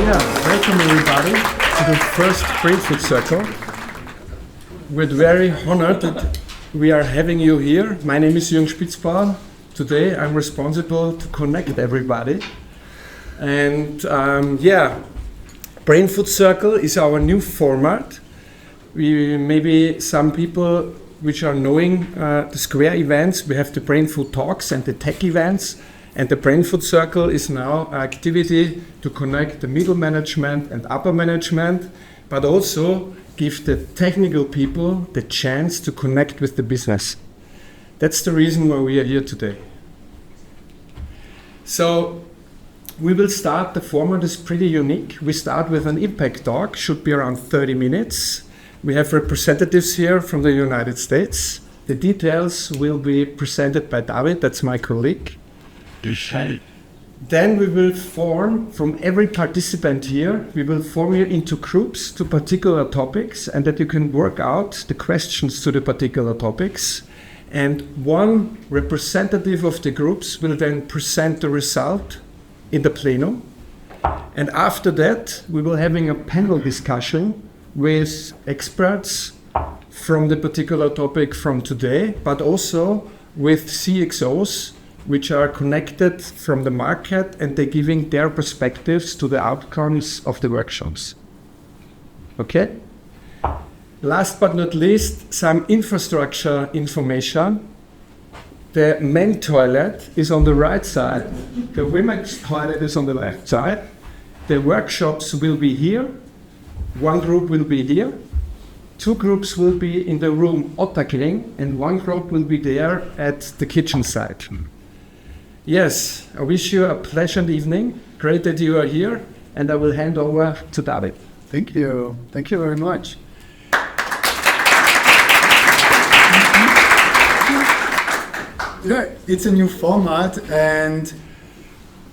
Welcome everybody to the first Brainfood Circle. We're very honored that we are having you here. My name is Jürgen Spitzbauer. Today I'm responsible to connect everybody. And Brainfood Circle is our new format. Maybe some people which are knowing the Square events, we have the Brainfood Talks and the Tech events. And the Brainfood Circle is now an activity to connect the middle management and upper management, but also give the technical people the chance to connect with the business. That's the reason why we are here today. So we will start, the format is pretty unique. We start with an impact talk, should be around 30 minutes. We have representatives here from the United States. The details will be presented by David, that's my colleague. Then we will form, from every participant here, we will form you into groups to particular topics, and that you can work out the questions to the particular topics. And one representative of the groups will then present the result in the plenum. And after that, we will having a panel discussion with experts from the particular topic from today, but also with CXOs, which are connected from the market, and they're giving their perspectives to the outcomes of the workshops. Okay? Last but not least, some infrastructure information. The men toilet is on the right side. The women's toilet is on the left side. The workshops will be here. One group will be here. Two groups will be in the room Ottakling, and one group will be there at the kitchen side. Yes, I wish you a pleasant evening. Great that you are here, and I will hand over to David. Thank you. Thank you very much. Yeah, it's a new format, and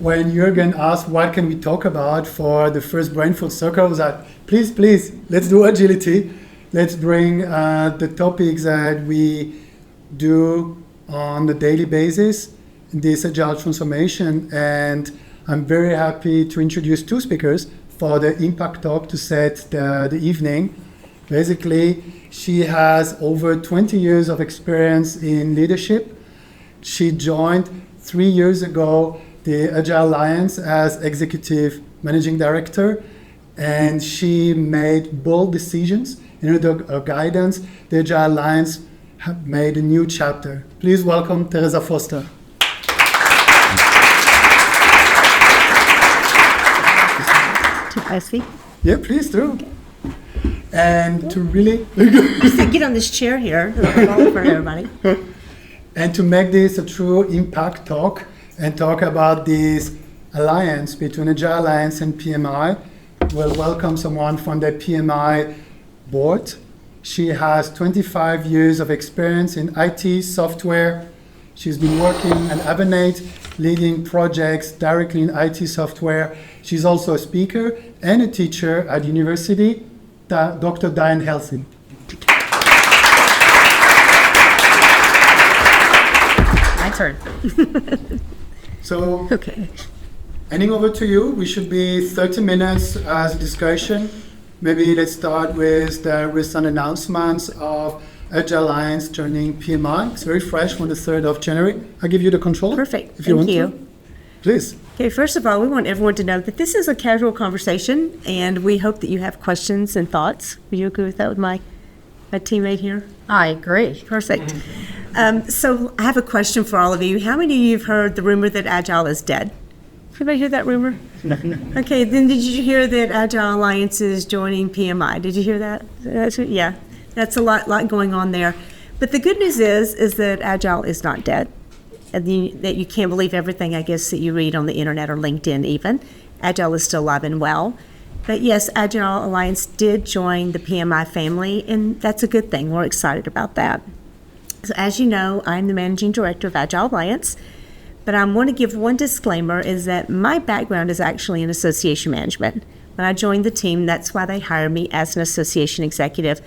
when Jürgen asked what can we talk about for the first Brainfood Circle, I was like, please, let's do agility. Let's bring the topics that we do on the daily basis, this agile transformation, and I'm very happy to introduce two speakers for the impact talk to set the evening. Basically, she has over 20 years of experience in leadership. She joined 3 years ago the Agile Alliance as executive managing director, and she made bold decisions. Under her guidance, the Agile Alliance have made a new chapter. Please welcome Teresa Foster. I speak? Yeah, please do. Okay. And to really Get on this chair here for everybody. and to make this a true impact talk and talk about this alliance between Agile Alliance and PMI, we'll welcome someone from the PMI board. She has 25 years of experience in IT software. She's been working at Abonate, leading projects directly in IT software. She's also a speaker and a teacher at university, Dr. Diane Alsing. My turn. So, Okay. handing over to you. We should be 30 minutes as a discussion. Maybe let's start with the recent announcements of Agile Alliance joining PMI. It's very fresh from the 3rd of January. I'll give you the control. Perfect. If you Thank want you. to. Please. Okay, first of all, we want everyone to know that this is a casual conversation, and we hope that you have questions and thoughts. Would you agree with that with my teammate here? I agree. Perfect. So I have a question for all of you. How many of you have heard the rumor that Agile is dead? Anybody hear that rumor? Okay, then did you hear that Agile Alliance is joining PMI? Did you hear that? Yeah, that's a lot going on there. But the good news is that Agile is not dead. And that you can't believe everything, I guess, that you read on the internet or LinkedIn even. Agile is still alive and well. But yes, Agile Alliance did join the PMI family, and that's a good thing. We're excited about that. So as you know, I'm the managing director of Agile Alliance. But I want to give one disclaimer, is that my background is actually in association management. When I joined the team, that's why they hired me as an association executive.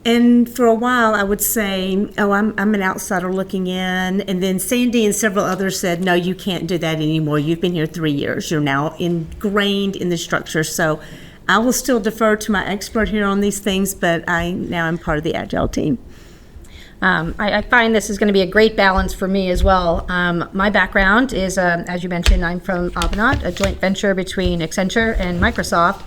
And for a while, I would say, oh, I'm an outsider looking in. And then Sandy and several others said, no, you can't do that anymore. You've been here 3 years. You're now ingrained in the structure. So I will still defer to my expert here on these things, but now I'm part of the Agile team. I find this is going to be a great balance for me as well. My background is, as you mentioned, I'm from Avanade, a joint venture between Accenture and Microsoft.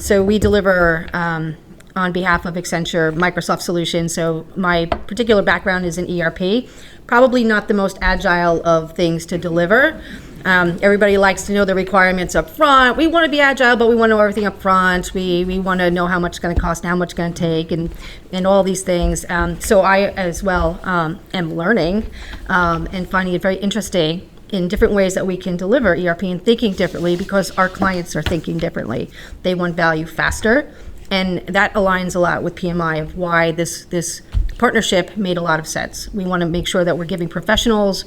So we deliver on behalf of Accenture Microsoft solutions. So my particular background is in ERP. Probably not the most agile of things to deliver. Everybody likes to know the requirements up front. We want to be agile, but we want to know everything up front. We want to know how much it's going to cost and how much it's going to take and all these things. So I as well am learning and finding it very interesting in different ways that we can deliver ERP and thinking differently because our clients are thinking differently. They want value faster. And that aligns a lot with PMI of why this partnership made a lot of sense. We want to make sure that we're giving professionals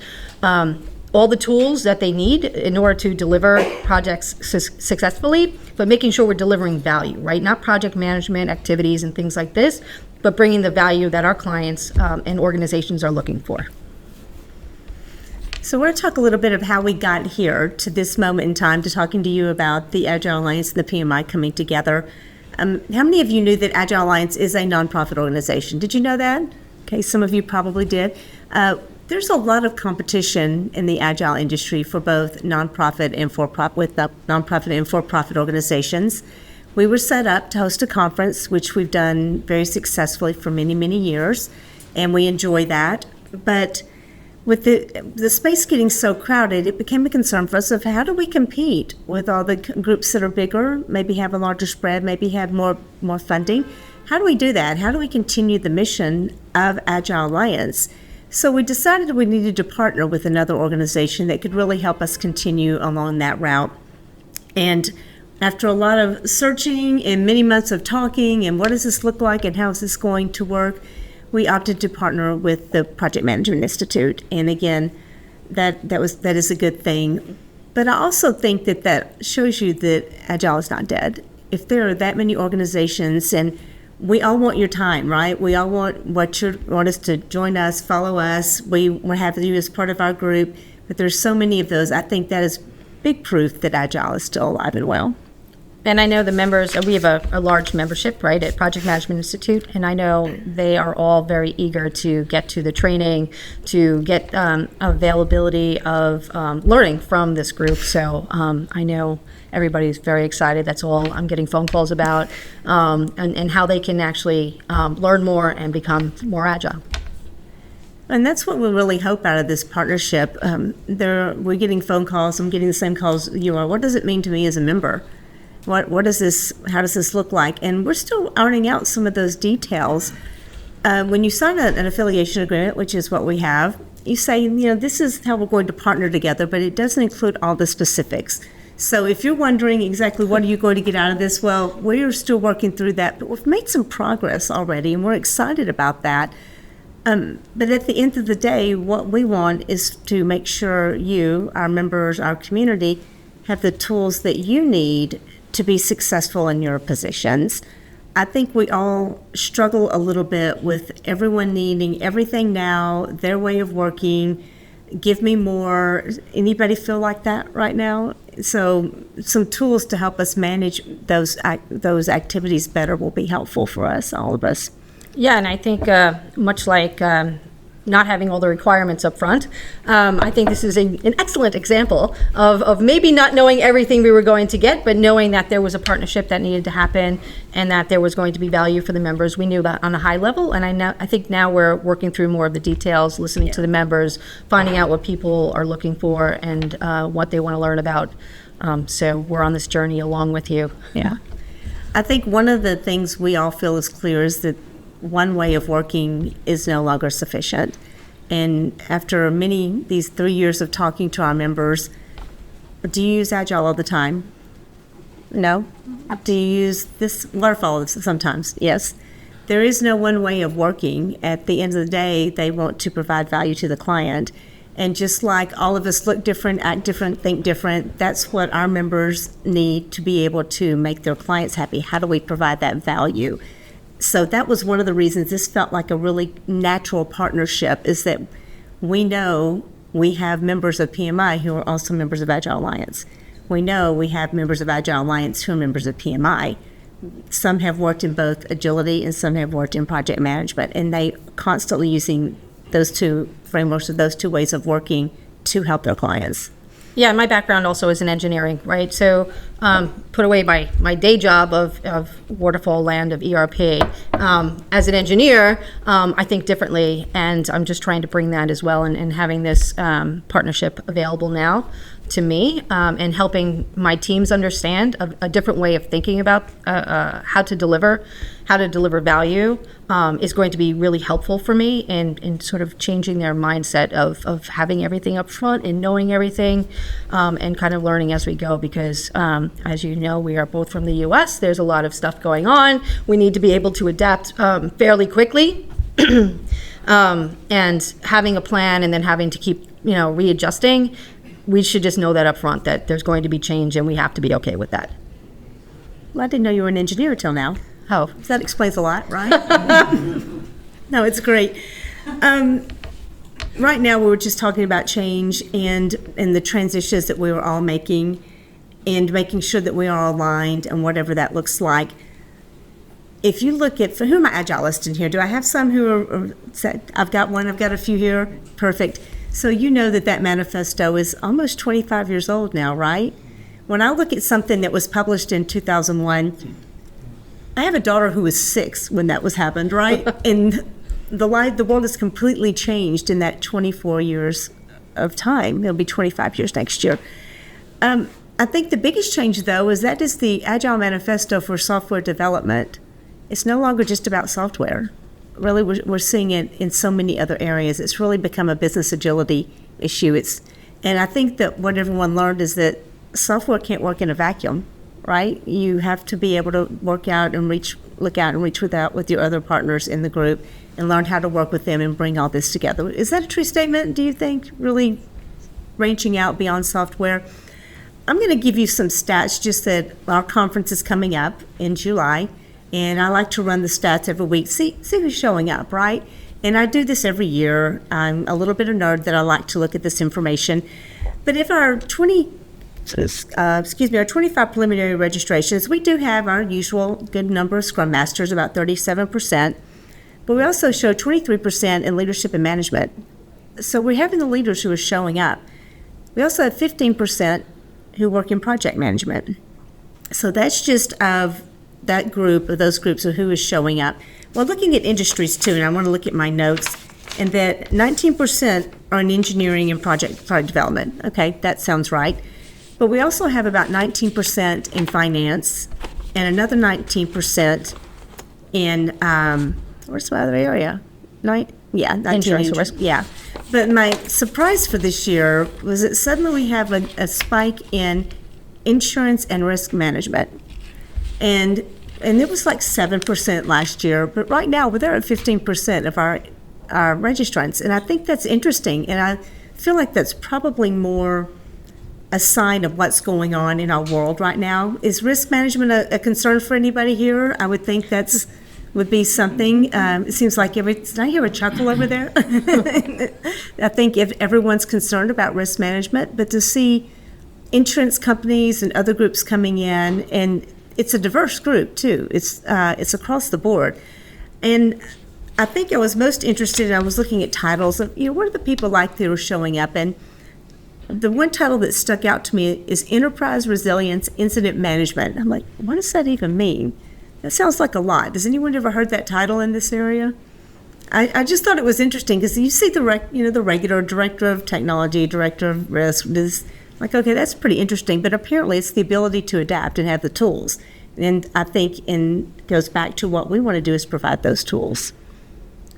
all the tools that they need in order to deliver projects successfully, but making sure we're delivering value, right? Not project management activities and things like this, but bringing the value that our clients and organizations are looking for. So we're going to talk a little bit of how we got here to this moment in time to talking to you about the Agile Alliance and the PMI coming together. How many of you knew that Agile Alliance is a nonprofit organization? Did you know that? Okay, some of you probably did. There's a lot of competition in the Agile industry for both nonprofit and for-profit, with nonprofit and for-profit organizations. We were set up to host a conference, which we've done very successfully for many, many years, and we enjoy that. But with the space getting so crowded, it became a concern for us of how do we compete with all the groups that are bigger, maybe have a larger spread, maybe have more funding. How do we do that? How do we continue the mission of Agile Alliance? So we decided we needed to partner with another organization that could really help us continue along that route. And after a lot of searching and many months of talking and what does this look like and how is this going to work, we opted to partner with the Project Management Institute. And again, that is a good thing. But I also think that shows you that Agile is not dead. If there are that many organizations, and we all want your time, right? We all want us to join us, follow us. We're happy you as part of our group. But there's so many of those. I think that is big proof that Agile is still alive and well. And I know the members, we have a large membership, right, at Project Management Institute, and I know they are all very eager to get to the training, to get availability of learning from this group. So I know everybody's very excited. That's all I'm getting phone calls about, and how they can actually learn more and become more agile. And that's what we really hope out of this partnership. We're getting phone calls. I'm getting the same calls you are. What does it mean to me as a member? What is this? How does this look like? And we're still ironing out some of those details. When you sign an affiliation agreement, which is what we have, you say, this is how we're going to partner together, but it doesn't include all the specifics. So if you're wondering exactly what are you going to get out of this, well, we're still working through that, but we've made some progress already, and we're excited about that. But at the end of the day, what we want is to make sure you, our members, our community, have the tools that you need to be successful in your positions. I think we all struggle a little bit with everyone needing everything now, their way of working, give me more. Anybody feel like that right now? So some tools to help us manage those activities better will be helpful for us, all of us. Yeah, and I think much like not having all the requirements up front, I think this is an excellent example of maybe not knowing everything we were going to get, but knowing that there was a partnership that needed to happen and that there was going to be value for the members. We knew that on a high level, and I think now we're working through more of the details, listening to the members, finding out what people are looking for and what they want to learn about. So we're on this journey along with you. Yeah. I think one of the things we all feel is clear is that one way of working is no longer sufficient. And after these 3 years of talking to our members, do you use Agile all the time? No? Do you use this waterfall sometimes? Yes. There is no one way of working. At the end of the day, they want to provide value to the client. And just like all of us look different, act different, think different, that's what our members need to be able to make their clients happy. How do we provide that value? So that was one of the reasons this felt like a really natural partnership, is that we know we have members of PMI who are also members of Agile Alliance. We know we have members of Agile Alliance who are members of PMI. Some have worked in both agility and some have worked in project management, and they constantly using those two frameworks or those two ways of working to help their clients. Yeah, my background also is in engineering, right? So put away my day job of waterfall land of ERP. As an engineer, I think differently, and I'm just trying to bring that as well, and having this partnership available now to me, and helping my teams understand a different way of thinking about how to deliver value is going to be really helpful for me in sort of changing their mindset of having everything up front and knowing everything, and kind of learning as we go, because as you know, we are both from the US. There's a lot of stuff going on. We need to be able to adapt fairly quickly. And having a plan and then having to keep readjusting, we should just know that up front, that there's going to be change and we have to be okay with that. Well, I didn't know you were an engineer till now. Oh. So that explains a lot, right? No, it's great. Right now, we were just talking about change and the transitions that we were all making, and making sure that we are aligned and whatever that looks like. If you look at, for who are my Agilists in here? Do I have some who are I've got one, I've got a few here. Perfect. So you know that manifesto is almost 25 years old now, right? When I look at something that was published in 2001, I have a daughter who was 6 when that was happened, right? And the world has completely changed in that 24 years of time. It'll be 25 years next year. I think the biggest change, though, is that is the Agile Manifesto for software development. It's no longer just about software. Really, we're seeing it in so many other areas. It's really become a business agility issue. And I think that what everyone learned is that software can't work in a vacuum, right? You have to be able to look out and reach with your other partners in the group and learn how to work with them and bring all this together. Is that a true statement, do you think, really reaching out beyond software? I'm going to give you some stats, just that our conference is coming up in July, and I like to run the stats every week, see who's showing up, right? And I do this every year. I'm a little bit of a nerd that I like to look at this information. But if our 25 preliminary registrations, we do have our usual good number of Scrum Masters, about 37%, but we also show 23% in leadership and management. So we're having the leaders who are showing up. We also have 15% who work in project management. So that's just of that group, of those groups of who is showing up. Well, looking at industries too, and I want to look at my notes, and that 19% are in engineering and project development. Okay, that sounds right. But we also have about 19% in finance and another 19% in, where's my other area? 19 Insurance risk. Yeah. But my surprise for this year was that suddenly we have a spike in insurance and risk management. And it was like 7% last year, but right now we're there at 15% of our registrants. And I think that's interesting, and I feel like that's probably more a sign of what's going on in our world right now. Is risk management a concern for anybody here? I would think would be something. It seems like did I hear a chuckle over there? I think if everyone's concerned about risk management, but to see insurance companies and other groups coming in, and it's a diverse group too. It's across the board. And I think I was most interested, I was looking at titles of, what are the people like that are showing up? And the one title that stuck out to me is Enterprise Resilience Incident Management. I'm like, what does that even mean? That sounds like a lot. Has anyone ever heard that title in this area? I just thought it was interesting because you see the regular director of technology, director of risk. Like, okay, that's pretty interesting, but apparently it's the ability to adapt and have the tools. And I think it goes back to what we want to do is provide those tools.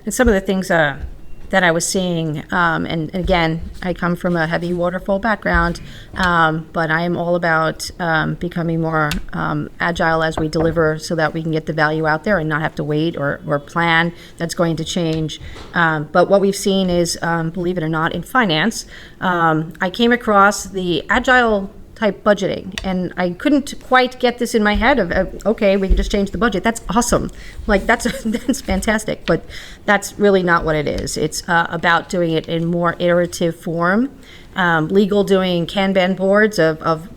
And some of the things that I was seeing, and again, I come from a heavy waterfall background, but I am all about becoming more agile as we deliver so that we can get the value out there and not have to wait or plan. That's going to change. But what we've seen is, believe it or not, in finance, I came across the Agile type budgeting. And I couldn't quite get this in my head of okay, we can just change the budget. That's awesome. Like that's fantastic. But that's really not what it is. It's about doing it in more iterative form. Legal doing Kanban boards of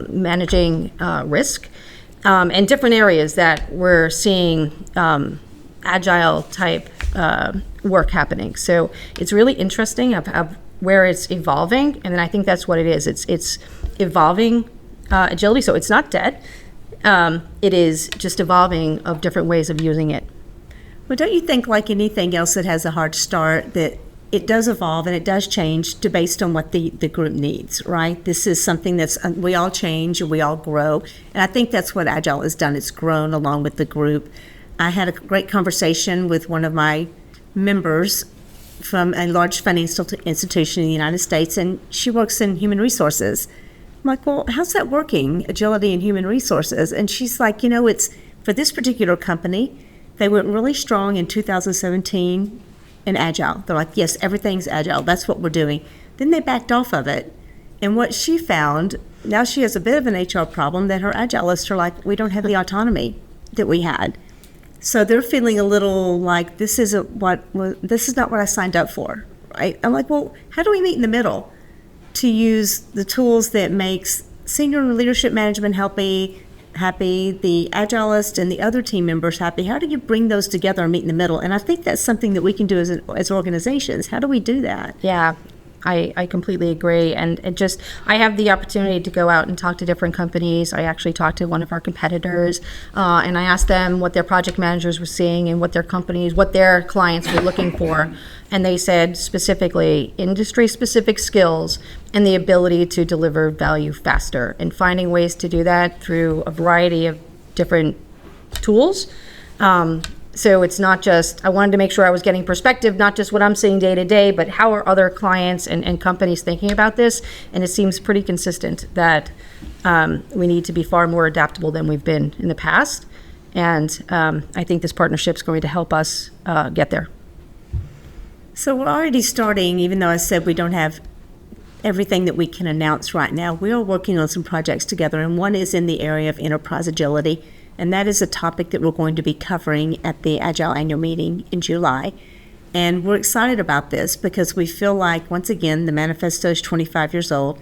managing risk, and different areas that we're seeing agile type work happening. So it's really interesting of where it's evolving, and then I think that's what it is. It's evolving agility. So it's not dead. It is just evolving of different ways of using it. Well, don't you think, like anything else that has a hard start, that it does evolve and it does change based on what the group needs, right? This is something that's, we all change and we all grow. And I think that's what Agile has done. It's grown along with the group. I had a great conversation with one of my members from a large financial institution in the United States, and she works in human resources. I'm like, well, how's that working, agility and human resources? And she's like, it's for this particular company, they went really strong in 2017 in Agile. They're like, yes, everything's Agile. That's what we're doing. Then they backed off of it. And what she found, now she has a bit of an HR problem that her Agilists are like, we don't have the autonomy that we had. So they're feeling a little like this is not what I signed up for, right? I'm like, well, how do we meet in the middle to use the tools that makes senior leadership management happy, the Agilist and the other team members happy? How do you bring those together and meet in the middle? And I think that's something that we can do as organizations. How do we do that? Yeah, I completely agree. And I have the opportunity to go out and talk to different companies. I actually talked to one of our competitors, and I asked them what their project managers were seeing and what their clients were looking for. And they said specifically industry-specific skills and the ability to deliver value faster, and finding ways to do that through a variety of different tools. So it's not just, I wanted to make sure I was getting perspective, not just what I'm seeing day to day, but how are other clients and companies thinking about this? And it seems pretty consistent that we need to be far more adaptable than we've been in the past. And I think this partnership is going to help us get there. So we're already starting, even though I said we don't have everything that we can announce right now. We are working on some projects together, and one is in the area of enterprise agility. And that is a topic that we're going to be covering at the Agile annual meeting in July. And we're excited about this because we feel like, once again, the manifesto is 25 years old.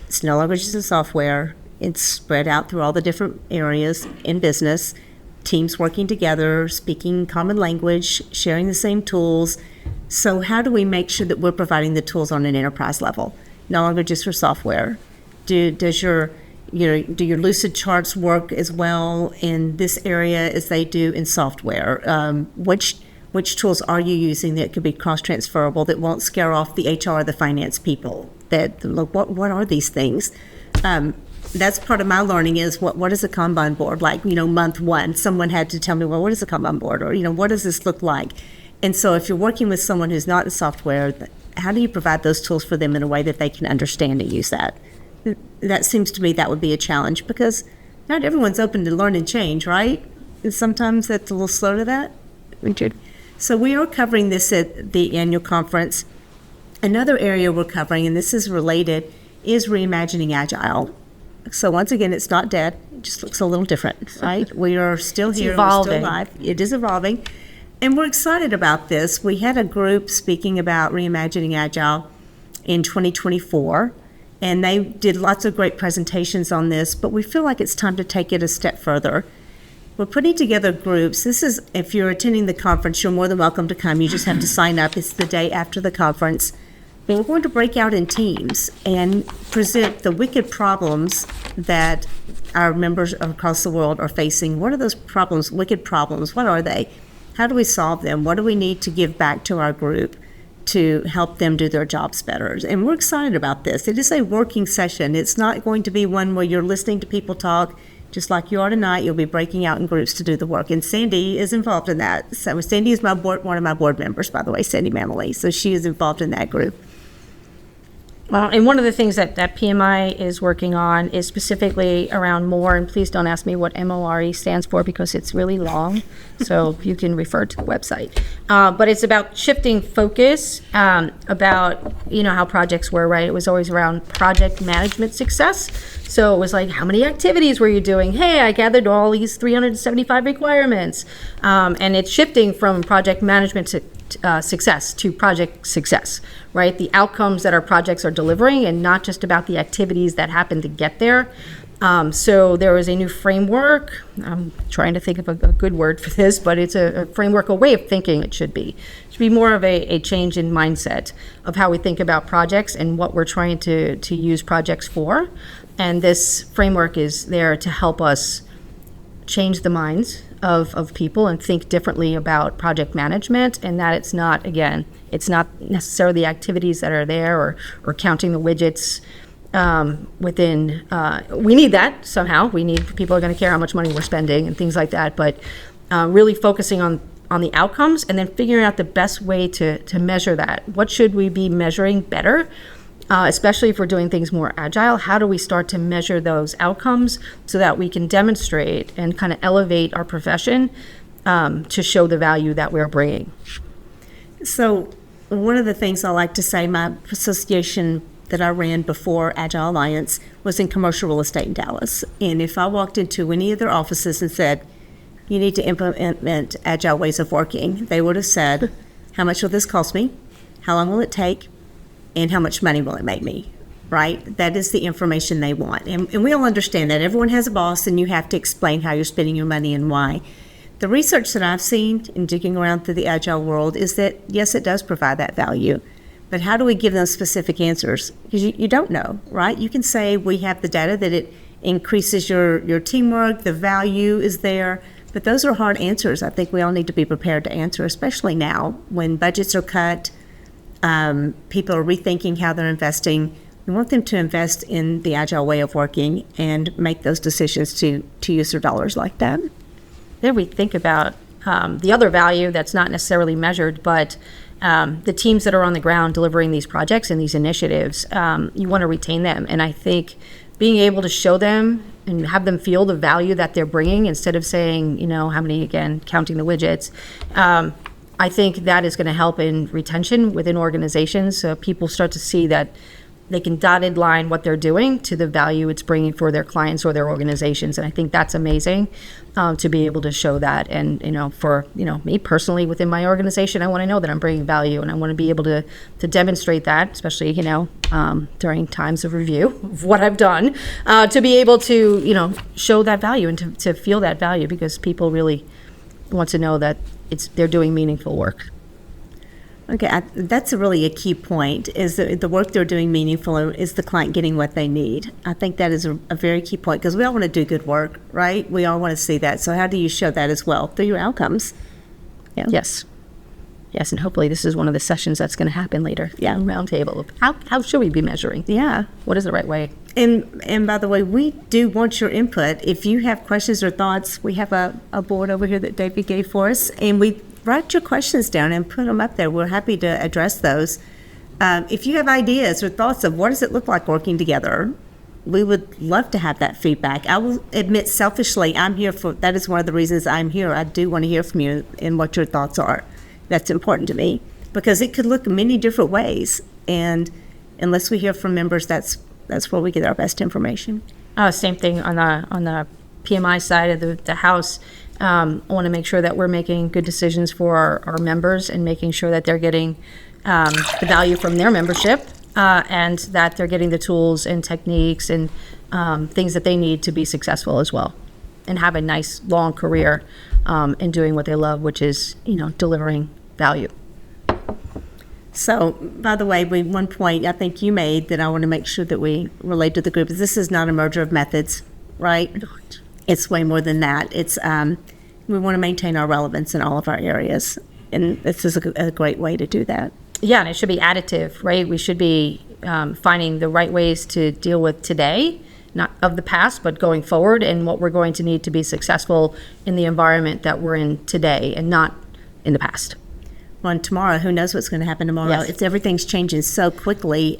It's no longer just a software. It's spread out through all the different areas in business, teams working together, speaking common language, sharing the same tools. So how do we make sure that we're providing the tools on an enterprise level, no longer just for software? Do your lucid charts work as well in this area as they do in software? Which tools are you using that could be cross-transferable that won't scare off the HR or the finance people? That look, what are these things? That's part of my learning is what is a Kanban board? Like, month one, someone had to tell me, well, what is a Kanban board? Or, what does this look like? And so if you're working with someone who's not in software, how do you provide those tools for them in a way that they can understand and use that? That seems to me that would be a challenge because not everyone's open to learn and change, right? And sometimes that's a little slow to that. Richard. So we are covering this at the annual conference. Another area we're covering, and this is related, is reimagining Agile. So once again, it's not dead. It just looks a little different, right? We are still here. We're still alive. It is evolving. And we're excited about this. We had a group speaking about reimagining Agile in 2024. And they did lots of great presentations on this, but we feel like it's time to take it a step further. We're putting together groups. This is, if you're attending the conference, you're more than welcome to come. You just have to sign up. It's the day after the conference. But we're going to break out in teams and present the wicked problems that our members across the world are facing. What are those problems, wicked problems? What are they? How do we solve them? What do we need to give back to our group to help them do their jobs better? And we're excited about this. It is a working session. It's not going to be one where you're listening to people talk. Just like you are tonight, you'll be breaking out in groups to do the work. And Sandy is involved in that. So Sandy is one of my board members, by the way, Sandy Mamily. So she is involved in that group. And one of the things that PMI is working on is specifically around MORE, and please don't ask me what MORE stands for because it's really long, so you can refer to the website. But it's about shifting focus, about, how projects were, right? It was always around project management success. So it was like, how many activities were you doing? Hey, I gathered all these 375 requirements. And it's shifting from project management success to project success, right? The outcomes that our projects are delivering, and not just about the activities that happen to get there. So there was a new framework. I'm trying to think of a good word for this, but it's a framework, a way of thinking it should be. It should be more of a change in mindset of how we think about projects and what we're trying to use projects for. And this framework is there to help us change the minds of people and think differently about project management, and that it's not necessarily the activities that are there or counting the widgets within. We need that somehow. We need, people are going to care how much money we're spending and things like that, but really focusing on the outcomes and then figuring out the best way to measure that. What should we be measuring better? Especially if we're doing things more agile, how do we start to measure those outcomes so that we can demonstrate and kind of elevate our profession to show the value that we're bringing? So one of the things I like to say, my association that I ran before Agile Alliance was in commercial real estate in Dallas. And if I walked into any of their offices and said, you need to implement agile ways of working, they would have said, how much will this cost me? How long will it take? And how much money will it make me, right? That is the information they want. And we all understand that. Everyone has a boss, and you have to explain how you're spending your money and why. The research that I've seen in digging around through the Agile world is that, yes, it does provide that value. But how do we give them specific answers? Because you don't know, right? You can say we have the data that it increases your teamwork, the value is there, but those are hard answers. I think we all need to be prepared to answer, especially now when budgets are cut. People are rethinking how they're investing. We want them to invest in the agile way of working and make those decisions to use their dollars like that. Then we think about the other value that's not necessarily measured, but the teams that are on the ground delivering these projects and these initiatives, you want to retain them. And I think being able to show them and have them feel the value that they're bringing instead of saying, how many, again, counting the widgets, I think that is going to help in retention within organizations. So people start to see that they can dotted line what they're doing to the value it's bringing for their clients or their organizations. And I think that's amazing to be able to show that. And, for, me personally within my organization, I want to know that I'm bringing value, and I want to be able to demonstrate that, especially, during times of review of what I've done, to be able to, show that value and to feel that value, because people really want to know that they're doing meaningful work. Okay, that's really a key point, is that the work they're doing meaningful, is the client getting what they need. I think that is a very key point, because we all want to do good work, right? We all want to see that. So how do you show that as well? Through your outcomes. Yeah. Yes, and hopefully this is one of the sessions that's going to happen later. Yeah, roundtable. How should we be measuring? Yeah. What is the right way? And by the way, we do want your input. If you have questions or thoughts, we have a board over here that David gave for us, and we write your questions down and put them up there. We're happy to address those. If you have ideas or thoughts of what does it look like working together, we would love to have that feedback. I will admit selfishly, I'm here for, that is one of the reasons I'm here. I do want to hear from you and what your thoughts are. That's important to me, because it could look many different ways. And unless we hear from members, that's where we get our best information. Same thing on the PMI side of the house. I want to make sure that we're making good decisions for our members and making sure that they're getting the value from their membership, and that they're getting the tools and techniques and things that they need to be successful as well, and have a nice long career in doing what they love, which is delivering value. So, by the way, one point I think you made that I want to make sure that we relate to the group is this is not a merger of methods, right? It's way more than that. It's we want to maintain our relevance in all of our areas, and this is a great way to do that. Yeah, and it should be additive, right? We should be finding the right ways to deal with today, not of the past, but going forward, and what we're going to need to be successful in the environment that we're in today and not in the past. Well, and tomorrow, who knows what's going to happen tomorrow? Yes. If everything's changing so quickly,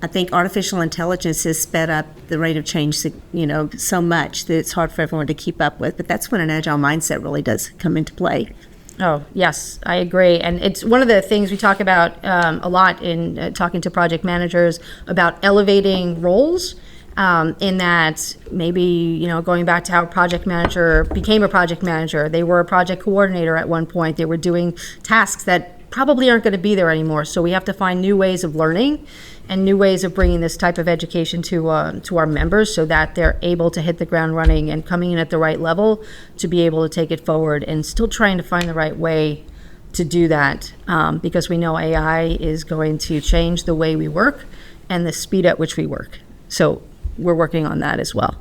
I think artificial intelligence has sped up the rate of change, so much that it's hard for everyone to keep up with. But that's when an agile mindset really does come into play. Oh, yes, I agree. And it's one of the things we talk about a lot in talking to project managers about elevating roles, in that maybe, going back to how a project manager became a project manager. They were a project coordinator at one point. They were doing tasks that probably aren't going to be there anymore. So we have to find new ways of learning and new ways of bringing this type of education to our members so that they're able to hit the ground running and coming in at the right level to be able to take it forward, and still trying to find the right way to do that, because we know AI is going to change the way we work and the speed at which we work. So we're working on that as well.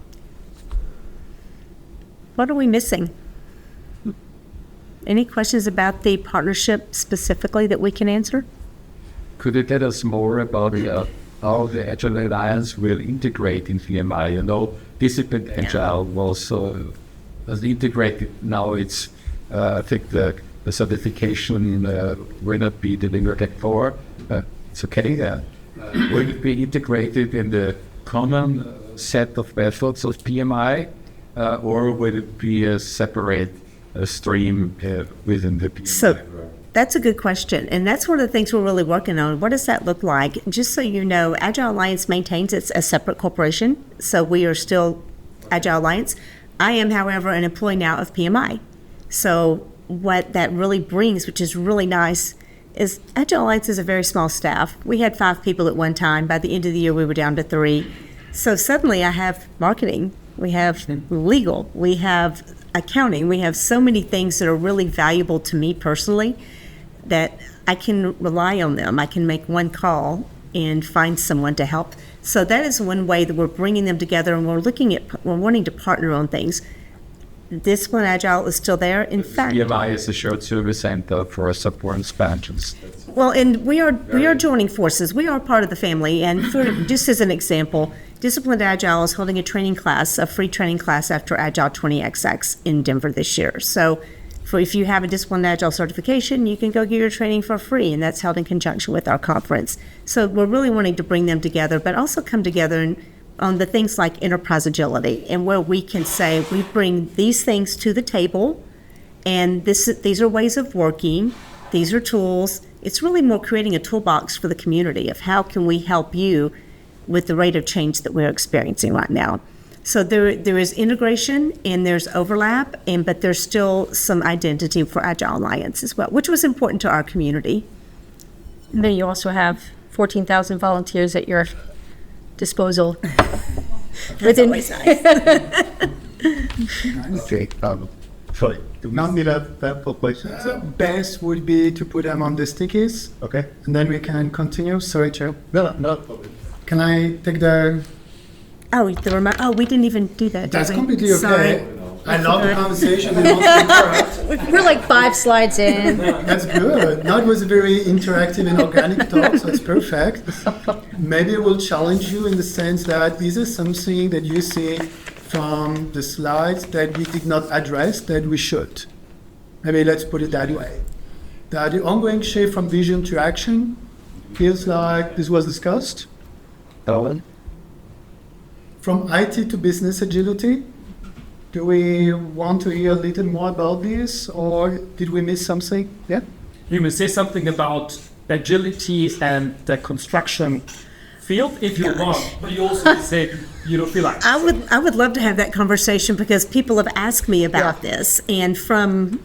What are we missing? Any questions about the partnership specifically that we can answer? Could you tell us more about how the Agile Alliance will integrate in PMI? Disciplined Agile was integrated. Now it's, I think the certification will not be delivered at 4. It's okay. Will it be integrated in the common set of methods of PMI, or will it be a separate stream within the PMI? So that's a good question, and that's one of the things we're really working on. What does that look like? Just so you know, Agile Alliance maintains it's a separate corporation, so we are still Agile Alliance. I am, however, an employee now of PMI. So what that really brings, which is really nice, is Agile Alliance is a very small staff. We had 5 people at one time. By the end of the year, we were down to 3. So suddenly I have marketing, we have legal, we have accounting, we have so many things that are really valuable to me personally that I can rely on them. I can make one call and find someone to help. So that is one way that we're bringing them together, and we're wanting to partner on things. Discipline Agile is still there. In fact, PMI is a shared service center for support expansions. Well, and we are joining forces. We are part of the family. And just as an example, Disciplined Agile is holding a free training class after Agile 20XX in Denver this year. So if you have a Disciplined Agile certification, you can go get your training for free, and that's held in conjunction with our conference. So we're really wanting to bring them together, but also come together on the things like enterprise agility, and where we can say we bring these things to the table, and these are ways of working, these are tools. It's really more creating a toolbox for the community of how can we help you with the rate of change that we're experiencing right now. So there is integration and there's overlap, but there's still some identity for Agile Alliance as well, which was important to our community. And then you also have 14,000 volunteers at your disposal. That's always nice. Okay. Sorry. Do we need a for questions? Best would be to put them on the stickies, Okay. and then we can continue. Sorry, Joe. No. Can I take the... Oh, we didn't even do that. That's did we? completely okay. Sorry. I love the conversation. I don't want to interrupt. We're like 5 slides in. That's good. Now it was a very interactive and organic talk, so it's perfect. Maybe I will challenge you in the sense that is there something that you see from the slides that we did not address that we should? Maybe let's put it that way. That the ongoing shift from vision to action feels like this was discussed. Owen? From IT to business agility, do we want to hear a little more about this, or did we miss something? Yeah? You may say something about agility and the construction field if you want, but you also say you don't feel like. I would love to have that conversation because people have asked me about this, and from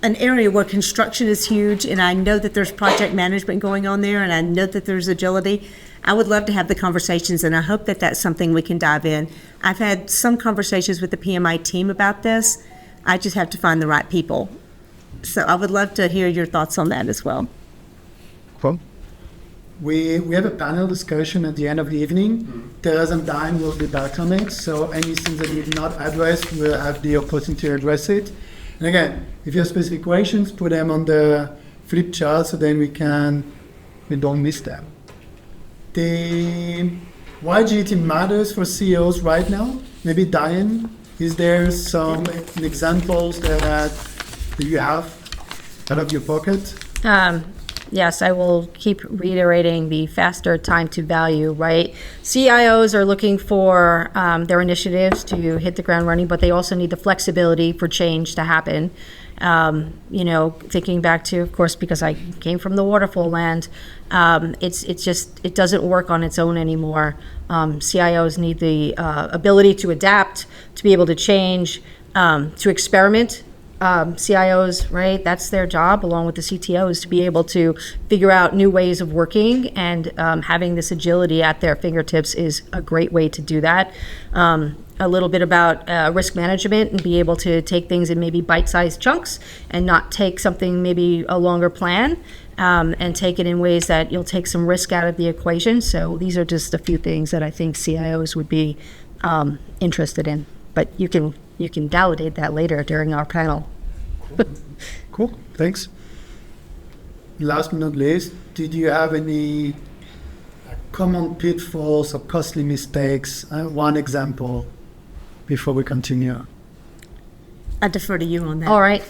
an area where construction is huge, and I know that there's project management going on there, and I know that there's agility. I would love to have the conversations, and I hope that that's something we can dive in. I've had some conversations with the PMI team about this. I just have to find the right people. So I would love to hear your thoughts on that as well. Cool. We have a panel discussion at the end of the evening. Teresa and Diane will be back on it, so anything that we did not address, we'll have the opportunity to address it. And again, if you have specific questions, put them on the flip chart so then we don't miss them. Why agility matters for CEOs right now? Maybe Diane, is there some examples that you have out of your pocket? yes, I will keep reiterating the faster time to value, right? CIOs are looking for their initiatives to hit the ground running, but they also need the flexibility for change to happen. Thinking back to, of course, because I came from the waterfall land, it doesn't work on its own anymore. CIOs need the ability to adapt, to be able to change, to experiment. CIOs, right? That's their job, along with the CTOs, to be able to figure out new ways of working, and having this agility at their fingertips is a great way to do that. A little bit about risk management, and be able to take things in maybe bite-sized chunks and not take something, maybe a longer plan, and take it in ways that you'll take some risk out of the equation. So these are just a few things that I think CIOs would be interested in. But you can validate that later during our panel. Cool, thanks. Last but not least, did you have any common pitfalls or costly mistakes? One example before we continue. I defer to you on that. All right.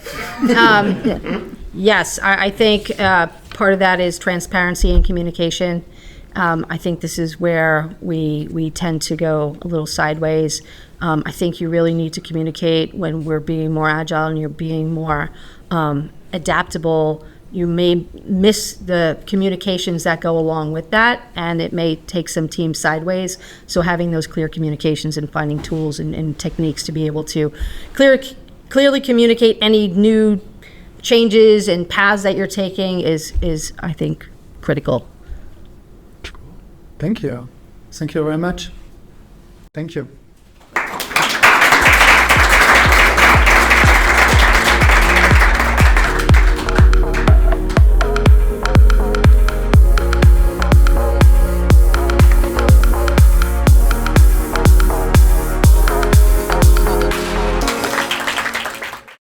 Yes, I think part of that is transparency and communication. I think this is where we tend to go a little sideways. I think you really need to communicate when we're being more agile and you're being more adaptable. You may miss the communications that go along with that, and it may take some teams sideways. So having those clear communications and finding tools and techniques to be able to clearly communicate any new changes and paths that you're taking is I think, critical. Thank you. Thank you very much. Thank you.